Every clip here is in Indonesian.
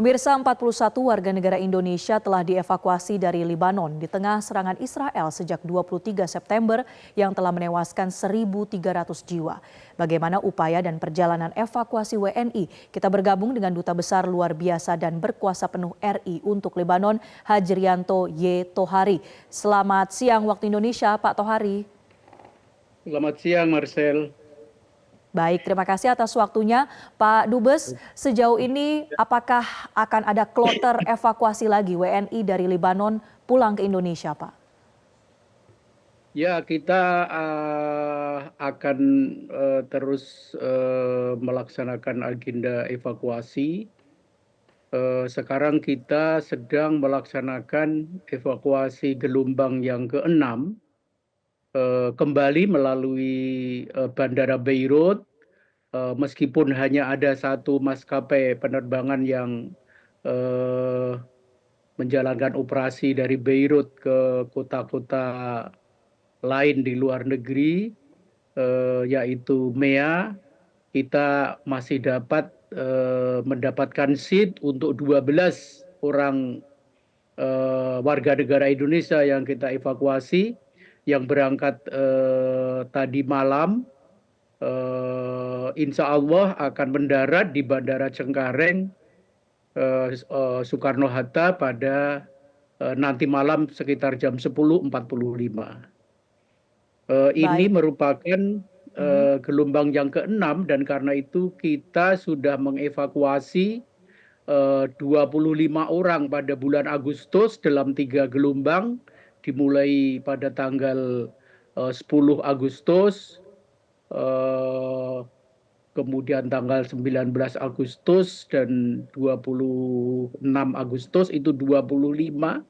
Pemirsa, 41 warga negara Indonesia telah dievakuasi dari Libanon di tengah serangan Israel sejak 23 September yang telah menewaskan 1.300 jiwa. Bagaimana upaya dan perjalanan evakuasi WNI? Kita bergabung dengan Duta Besar Luar Biasa dan Berkuasa Penuh RI untuk Lebanon, Hajrianto Y. Tohari. Selamat siang waktu Indonesia, Pak Tohari. Selamat siang, Marcel. Baik, terima kasih atas waktunya. Pak Dubes, sejauh ini apakah akan ada kloter evakuasi lagi WNI dari Libanon pulang ke Indonesia, Pak? Ya, kita akan terus melaksanakan agenda evakuasi. Sekarang kita sedang melaksanakan evakuasi gelombang yang ke-6 kembali melalui Bandara Beirut. Meskipun hanya ada satu maskapai penerbangan yang menjalankan operasi dari Beirut ke kota-kota lain di luar negeri, yaitu MEA, kita masih dapat mendapatkan seat untuk 12 orang warga negara Indonesia yang kita evakuasi, yang berangkat tadi malam. Insya Allah akan mendarat di Bandara Cengkareng Soekarno-Hatta pada nanti malam sekitar jam 10.45. Ini merupakan gelombang yang ke-6 dan karena itu kita sudah mengevakuasi 25 orang pada bulan Agustus dalam 3 gelombang, dimulai pada tanggal 10 Agustus, kemudian tanggal 19 Agustus dan 26 Agustus itu 25.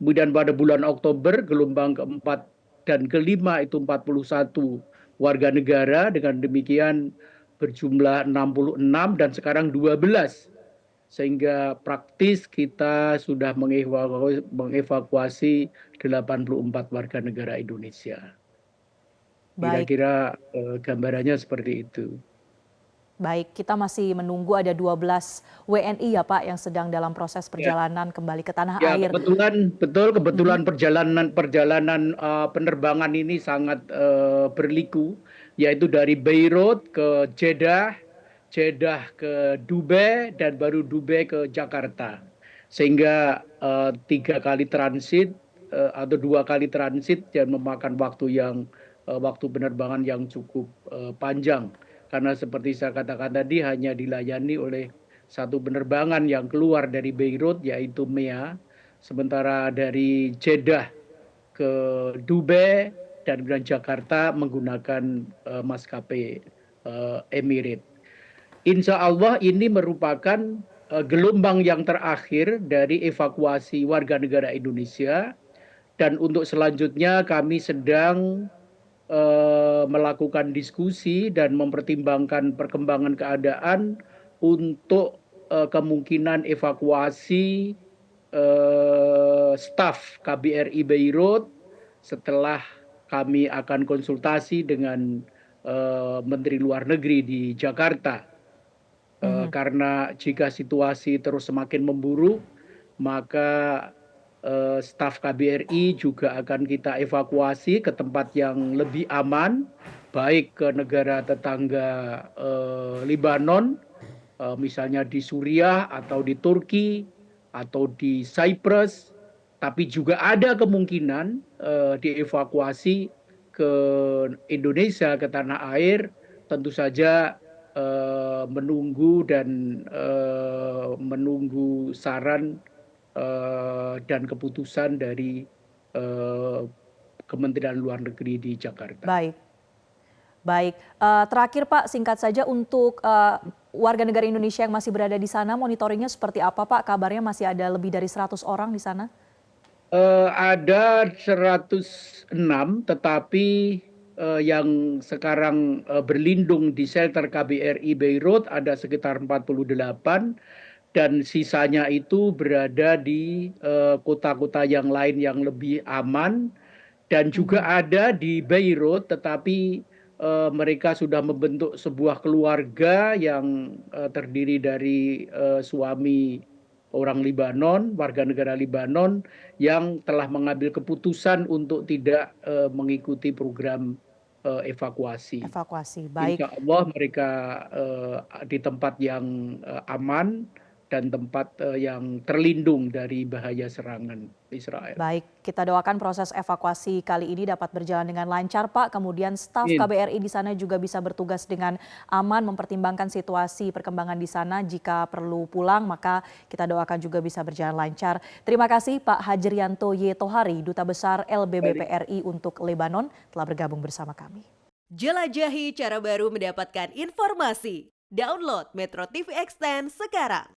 Kemudian pada bulan Oktober gelombang keempat dan kelima itu 41 warga negara, dengan demikian berjumlah 66 dan sekarang 12. Sehingga praktis kita sudah mengevakuasi 84 warga negara Indonesia. Kira-kira gambarannya seperti itu. Baik, kita masih menunggu ada 12 WNI ya Pak yang sedang dalam proses perjalanan kembali ke tanah air. Kebetulan perjalanan penerbangan ini sangat berliku, yaitu dari Beirut ke Jeddah, Jeddah ke Dubai, dan baru Dubai ke Jakarta. Sehingga 3 kali transit atau 2 kali transit dan memakan waktu penerbangan yang cukup panjang. Karena seperti saya katakan tadi, hanya dilayani oleh satu penerbangan yang keluar dari Beirut, yaitu MEA. Sementara dari Jeddah ke Dubai dan Jakarta menggunakan maskapai Emirates. Insya Allah ini merupakan gelombang yang terakhir dari evakuasi warga negara Indonesia. Dan untuk selanjutnya kami sedang melakukan diskusi dan mempertimbangkan perkembangan keadaan untuk kemungkinan evakuasi staf KBRI Beirut setelah kami akan konsultasi dengan Menteri Luar Negeri di Jakarta. Karena jika situasi terus semakin memburuk, maka staf KBRI juga akan kita evakuasi ke tempat yang lebih aman, baik ke negara tetangga Libanon, misalnya di Suriah atau di Turki atau di Cyprus, tapi juga ada kemungkinan dievakuasi ke Indonesia, ke tanah air, tentu saja menunggu saran dan keputusan dari Kementerian Luar Negeri di Jakarta. Baik. Terakhir Pak, singkat saja untuk warga negara Indonesia yang masih berada di sana, monitoringnya seperti apa Pak? Kabarnya masih ada lebih dari 100 orang di sana? Ada 106, tetapi yang sekarang berlindung di shelter KBRI Beirut ada sekitar 48. Dan sisanya itu berada di kota-kota yang lain yang lebih aman, dan juga ada di Beirut, tetapi mereka sudah membentuk sebuah keluarga yang terdiri dari suami orang Libanon, warga negara Libanon yang telah mengambil keputusan untuk tidak mengikuti program evakuasi. Evakuasi, baik. Insya Allah mereka di tempat yang aman dan tempat yang terlindung dari bahaya serangan Israel. Baik, kita doakan proses evakuasi kali ini dapat berjalan dengan lancar, Pak. Kemudian staf Amin. KBRI di sana juga bisa bertugas dengan aman, mempertimbangkan situasi perkembangan di sana. Jika perlu pulang, maka kita doakan juga bisa berjalan lancar. Terima kasih Pak Hajrianto Y. Tohari, Duta Besar LBBP RI untuk Lebanon, telah bergabung bersama kami. Jelajahi cara baru mendapatkan informasi. Download Metro TV Extend sekarang.